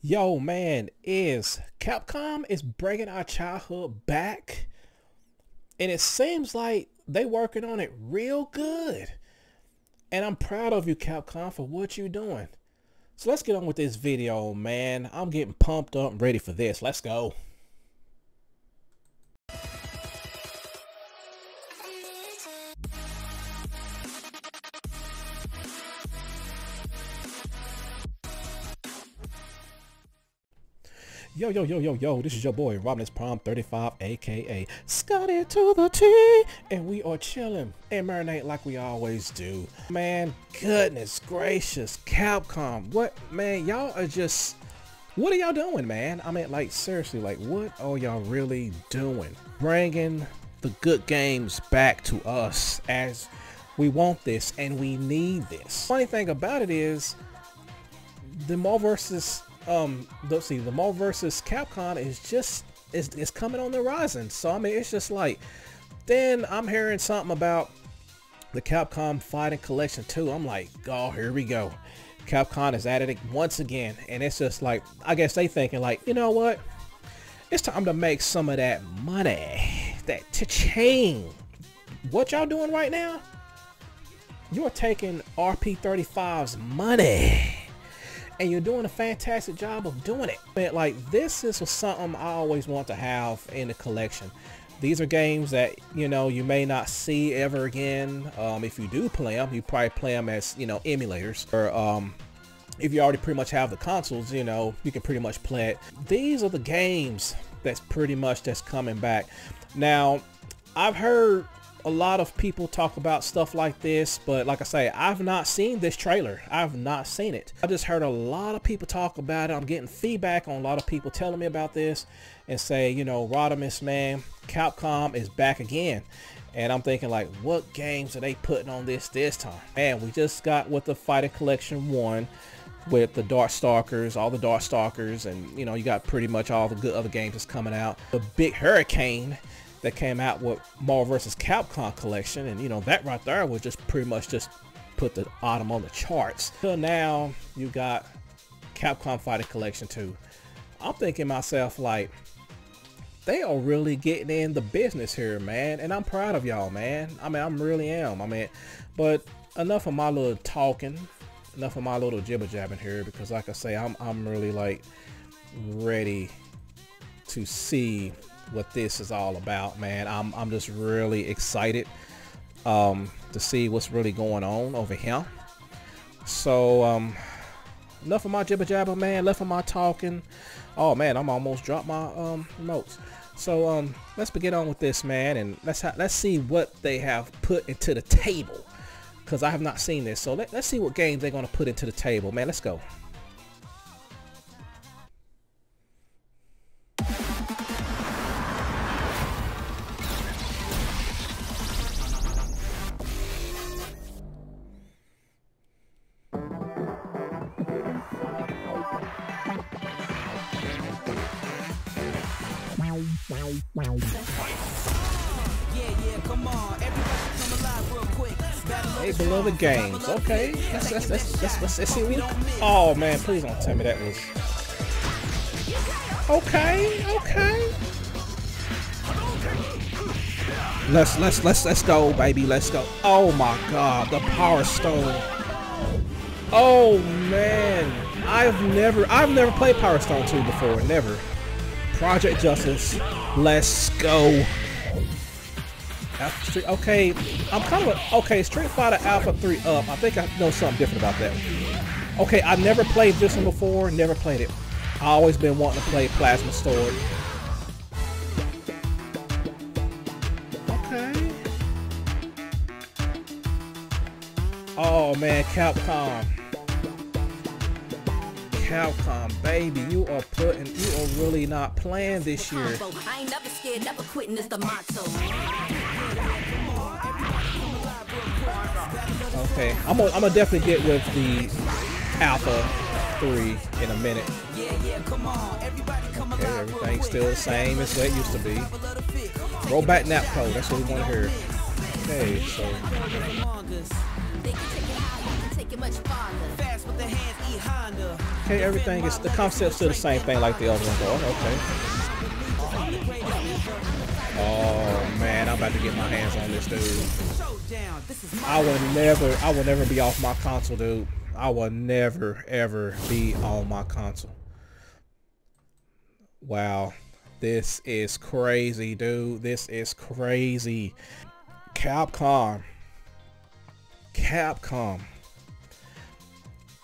Yo, man, is Capcom is bringing our childhood back, and it seems like they working on it real good. And I'm proud of you, Capcom, for what you're doing. So let's get on with this video, man. I'm getting pumped up and ready for this. Let's go. Yo, this is your boy, Robin's Prom 35, aka Scotty to the T, and we are chilling and marinate like we always do. Man, goodness gracious, Capcom, what, man, y'all are just, what are y'all doing, man? I mean, like, seriously, like, what are y'all really doing? Bringing the good games back to us, as we want this and we need this. Funny thing about it is, the Marvel versus the Marvel versus Capcom is just is coming on the horizon. So I mean, it's just like, then I'm hearing something about the Capcom Fighting Collection 2. I'm like, oh, here we go. Capcom is at it once again, and it's just like, I guess they thinking like, you know what? It's time to make some of that money, that cha-ching. What y'all doing right now? You're taking RP35's money, and you're doing a fantastic job of doing it. Man, like, this is something I always want to have in the collection. These are games that, you know, you may not see ever again. If you do play them, you probably play them as, you know, emulators, or if you already pretty much have the consoles, you know, you can pretty much play it. These are the games that's pretty much that's coming back. Now, I've heard a lot of people talk about stuff like this, but like I say, I've not seen this trailer. I've not seen it. I just heard a lot of people talk about it. I'm getting feedback on a lot of people telling me about this and say, you know, Rodimus, man, Capcom is back again. And I'm thinking, like, what games are they putting on this time? Man, we just got with the Fighting Collection 1 with the Darkstalkers, all the Darkstalkers, and, you know, you got pretty much all the good other games that's coming out. The big hurricane that came out with Marvel vs. Capcom collection, and you know, that right there was just pretty much just put the item on the charts. So now you got Capcom Fighting Collection 2. I'm thinking myself, like, they are really getting in the business here, man, and I'm proud of y'all, man. I mean, I really am. I mean, but enough of my little talking, enough of my little jibber jabbing here, because like I say, I'm really like ready to see what this is all about, man. I'm just really excited to see what's really going on over here. So enough of my jibber jabber, man, enough of my talking. Oh man, I'm almost dropped my notes. So let's begin on with this, man, and let's see what they have put into the table, because I have not seen this. So let's see what games they're going to put into the table, man. Let's go. Hey, beloved games. Okay, let's see. Oh man, please don't tell me that was. Okay. Let's go, baby. Let's go. Oh my God, the Power Stone. Oh man, I've never played Power Stone 2 before. Never. Project Justice. Let's go. Okay, I'm kind of okay. Street Fighter Alpha 3 up. I think I know something different about that. Okay, I never played this one before. Never played it. I always been wanting to play Plasma Sword. Okay. Oh man, Capcom, baby, you are really not playing this year. I ain't never scared, never quitting is the motto. Okay, I'm gonna definitely get with the Alpha 3 in a minute. Okay, everything's still the same as what it used to be. Roll back Napco, that's what we want to hear. Okay, so much farther. Fast with the hands, E-Honda. Okay, everything is, the concept's still the same thing like the other one. Oh, okay. Oh man, I'm about to get my hands on this, dude. I will never be off my console, dude. I will never ever be on my console. Wow, this is crazy, dude. This is crazy. Capcom,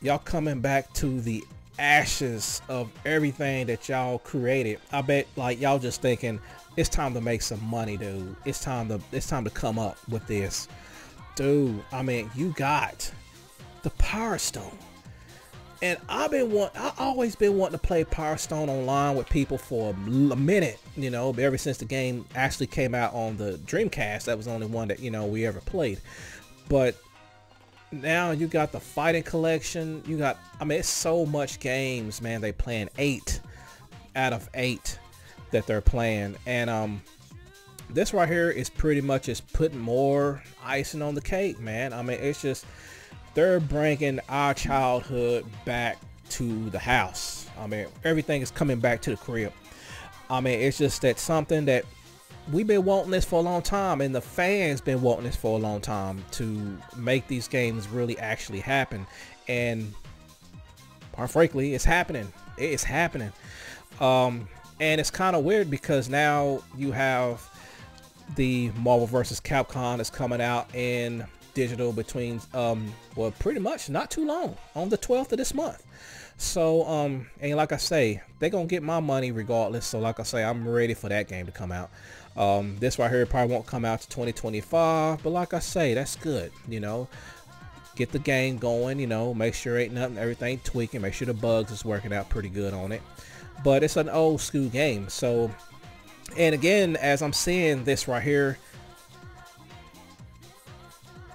y'all coming back to the ashes of everything that y'all created. I bet like y'all just thinking it's time to make some money, dude. It's time to come up with this, dude. I mean, you got the Power Stone, and I always been wanting to play Power Stone online with people for a minute, you know, ever since the game actually came out on the Dreamcast. That was the only one that, you know, we ever played. But now you got the fighting collection. You got, I mean, it's so much games, man. They playing 8 out of 8 that they're playing, and this right here is pretty much just putting more icing on the cake, man. I mean, it's just, they're bringing our childhood back to the house. I mean, everything is coming back to the crib. I mean, it's just that something that we've been wanting this for a long time, and the fans been wanting this for a long time, to make these games really actually happen. And quite frankly, it's happening. It's happening. And it's kind of weird because now you have the Marvel vs. Capcom is coming out in digital between well, pretty much not too long, on the 12th of this month. So and like I say, they're gonna get my money regardless. So like I say, I'm ready for that game to come out. This right here probably won't come out to 2025, but like I say, that's good, you know. Get the game going, you know, make sure ain't nothing, everything tweaking, make sure the bugs is working out pretty good on it. But it's an old school game. So, and again, as I'm seeing this right here,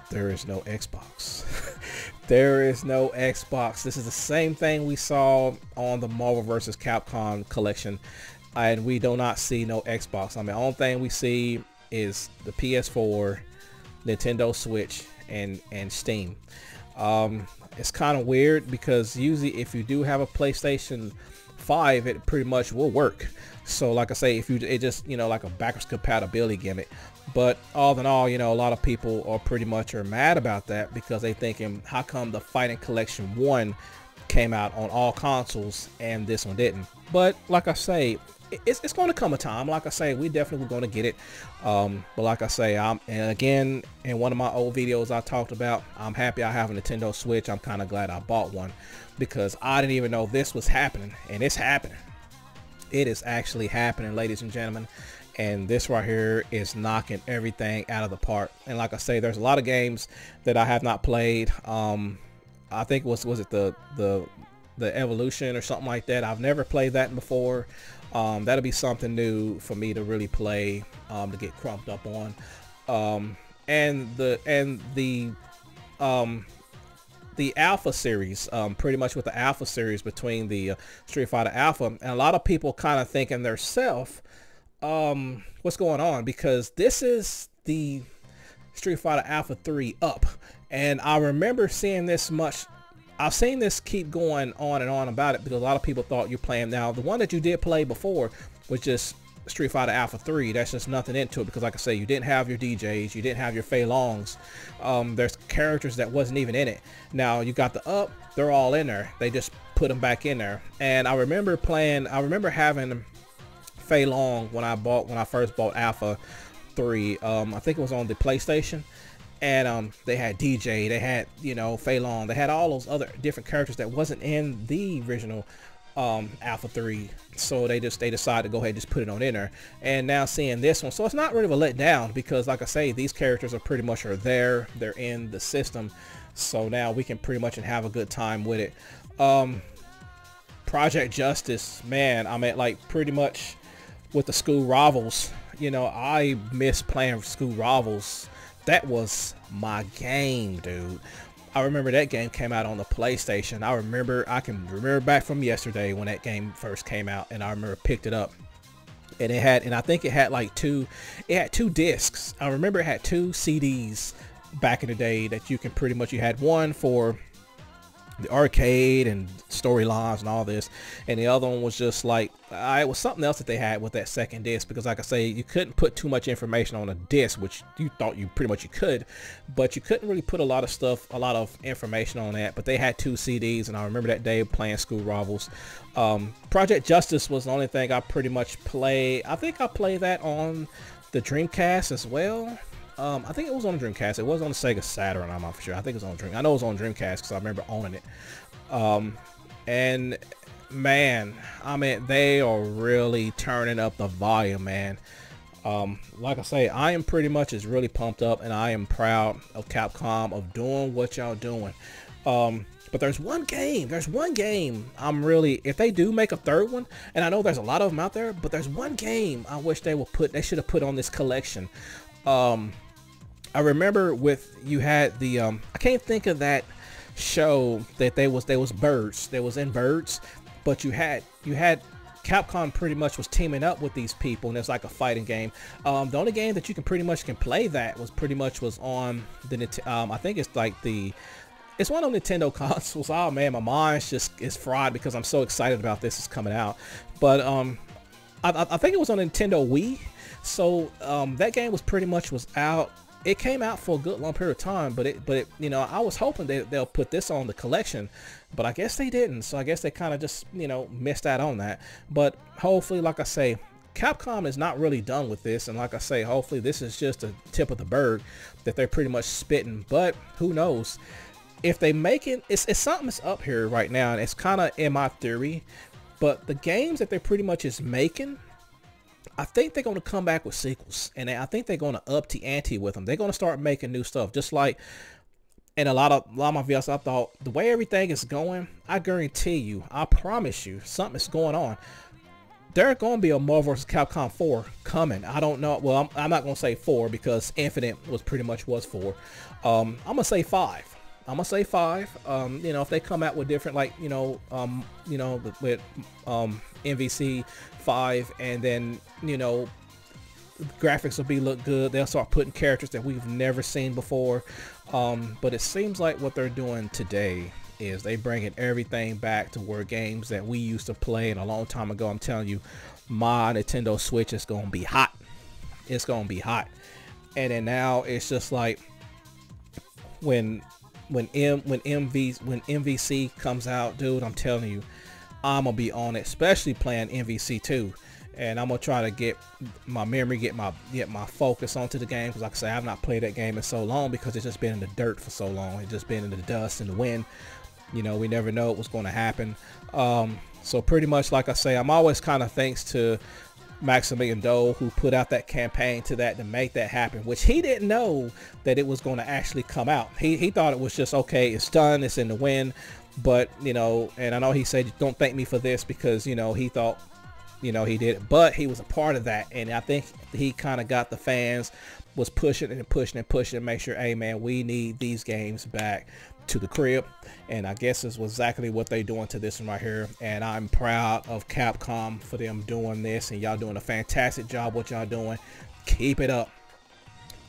there is no Xbox. There is no Xbox. This is the same thing we saw on the Marvel vs. Capcom collection, and we do not see no Xbox. I mean, the only thing we see is the PS4, Nintendo Switch, and Steam. It's kind of weird because usually if you do have a PlayStation 5, it pretty much will work. So like I say, if you, it just, you know, like a backwards compatibility gimmick. But all in all, you know, a lot of people are pretty much mad about that because they thinking, how come the Fighting Collection 1 came out on all consoles and this one didn't? But like I say, it's going to come a time. Like I say, we definitely going to get it. But like I say, and again, in one of my old videos I talked about, I'm happy I have a Nintendo Switch. I'm kind of glad I bought one because I didn't even know this was happening, and it's happening. It is actually happening, ladies and gentlemen. And this right here is knocking everything out of the park. And like I say, there's a lot of games that I have not played. I think was it the Evolution or something like that. I've never played that before. That'll be something new for me to really play, to get crumped up on. And the Alpha series, pretty much with the Alpha series between the Street Fighter Alpha, and a lot of people kind of thinking their self, what's going on, because this is the Street Fighter Alpha 3 up, and I remember seeing this much. I've seen this keep going on and on about it because a lot of people thought you're playing. Now the one that you did play before was just Street Fighter Alpha 3. That's just nothing into it because like I say, you didn't have your DJs, you didn't have your Fei Longs. There's characters that wasn't even in it. Now you got the up, they're all in there. They just put them back in there. And I remember having Fei Long when I first bought Alpha 3. I think it was on the PlayStation. And they had DJ, they had, you know, Fei Long, they had all those other different characters that wasn't in the original Alpha 3. So they decided to go ahead and just put it on in there. And now seeing this one, so it's not really a letdown because like I say, these characters are pretty much there, they're in the system. So now we can pretty much have a good time with it. Project Justice, man, I mean, like pretty much with the school rivals, you know, I miss playing school rivals. That was my game, dude. I remember that game came out on the PlayStation. I can remember back from yesterday when that game first came out, and I remember picked it up. And I think it had like two discs. I remember it had 2 CDs back in the day that you can pretty much, you had one for the arcade and storylines and all this, and the other one was just like it was something else that they had with that second disc, because like I say, you couldn't put too much information on a disc, which you thought you pretty much you could, but you couldn't really put a lot of information on that. But they had 2 CDs, and I remember that day playing School Rivals. Project Justice was the only thing I pretty much played. I think I played that on the Dreamcast as well. I think it was on Dreamcast. It was on the Sega Saturn. I'm not for sure. I think it was on Dream. I know it was on Dreamcast because I remember owning it. And man, I mean, they are really turning up the volume, man. Like I say, I am pretty much is really pumped up, and I am proud of Capcom of doing what y'all doing. But there's one game I'm really, if they do make a third one, and I know there's a lot of them out there, but there's one game I wish they should have put on this collection. I remember you had the I can't think of that show that there was Birds. There was in Birds, but you had Capcom pretty much was teaming up with these people, and it's like a fighting game. The only game that you can play that was on the I think it's like it's one of Nintendo consoles. Oh man, my mind's just is fried because I'm so excited about this is coming out. But I think it was on Nintendo Wii. So that game was out. It came out for a good long period of time, but it you know, I was hoping they'll put this on the collection, but I guess they didn't. So I guess they kind of just, you know, missed out on that. But hopefully, like I say, Capcom is not really done with this, and like I say, hopefully this is just a tip of the bird that they're pretty much spitting. But who knows? If they make it, it's something that's up here right now, and it's kind of in my theory. But the games that they're pretty much is making, I think they're going to come back with sequels, and I think they're going to up the ante with them. They're going to start making new stuff, just like in a lot of my videos. I thought the way everything is going, I guarantee you, I promise you, something's going on. There's going to be a Marvel vs. Capcom 4 coming. I don't know. Well, I'm not going to say 4 because Infinite was 4. I'm going to say 5. I'm gonna say 5. You know, if they come out with different, like, with MVC 5, and then, you know, graphics will look good. They'll start putting characters that we've never seen before. But it seems like what they're doing today is they bringing everything back to where games that we used to play in a long time ago. I'm telling you, my Nintendo Switch is gonna be hot. It's gonna be hot. And then now it's just like when MVC comes out, dude, I'm telling you, I'm gonna be on it, especially playing MVC 2, and I'm gonna try to get my memory, get my focus onto the game, because like I say, I've not played that game in so long because it's just been in the dirt for so long. It's just been in the dust and the wind. You know, we never know what was going to happen. So pretty much, like I say, I'm always kind of thanks to Maximilian Doe, who put out that campaign to make that happen, which he didn't know that it was going to actually come out. He thought it was just, okay, it's done, it's in the wind. But, you know, and I know he said, don't thank me for this, because, you know, he thought, you know, he did it, but he was a part of that. And I think he kind of got the fans, was pushing and pushing and pushing to make sure, hey man, we need these games back to the crib. And I guess this was exactly what they doing to this one right here. And I'm proud of Capcom for them doing this, and y'all doing a fantastic job what y'all doing. Keep it up.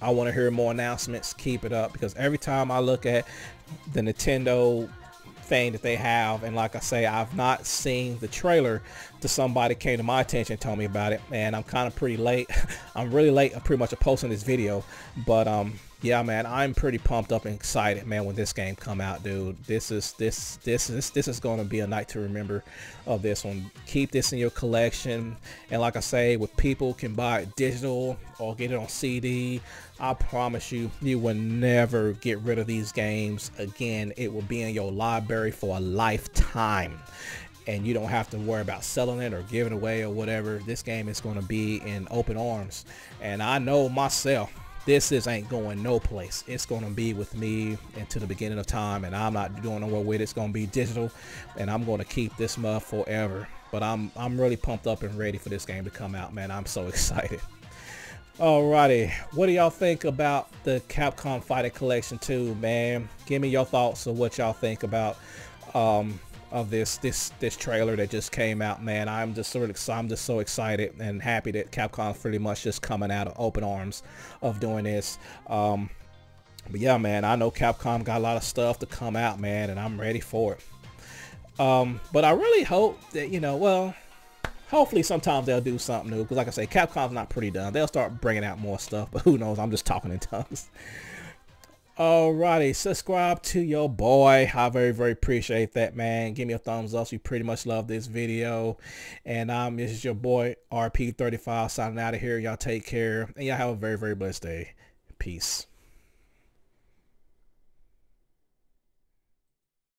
I want to hear more announcements. Keep it up, because every time I look at the Nintendo thing that they have, and like I say, I've not seen the trailer to somebody came to my attention and told me about it, and I'm kind of pretty late. I'm really late. I'm pretty much posting this video, but yeah, man, I'm pretty pumped up and excited, man, when this game come out, dude. This is going to be a night to remember of this one. Keep this in your collection, and like I say, with people can buy it digital or get it on CD, I promise you, you will never get rid of these games again. It will be in your library for a lifetime, and you don't have to worry about selling it or giving it away or whatever. This game is going to be in open arms, and I know myself, this ain't going no place. It's going to be with me until the beginning of time, and I'm not going nowhere with it. It's going to be digital, and I'm going to keep this mug forever. But I'm really pumped up and ready for this game to come out, man. I'm so excited. Alrighty, what do y'all think about the Capcom Fighting Collection 2, man? Give me your thoughts of what y'all think about of this trailer that just came out, man. I'm just so excited and happy that Capcom pretty much just coming out of open arms of doing this. But yeah, man, I know Capcom got a lot of stuff to come out, man, and I'm ready for it. But I really hope that, you know, well, hopefully sometimes they'll do something new, because like I say, Capcom's not pretty done. They'll start bringing out more stuff, but who knows? I'm just talking in tongues. Alrighty, subscribe to your boy. I very appreciate that, man. Give me a thumbs up. So you pretty much love this video. And this is your boy RP35 signing out of here. Y'all take care, and y'all have a very blessed day. Peace.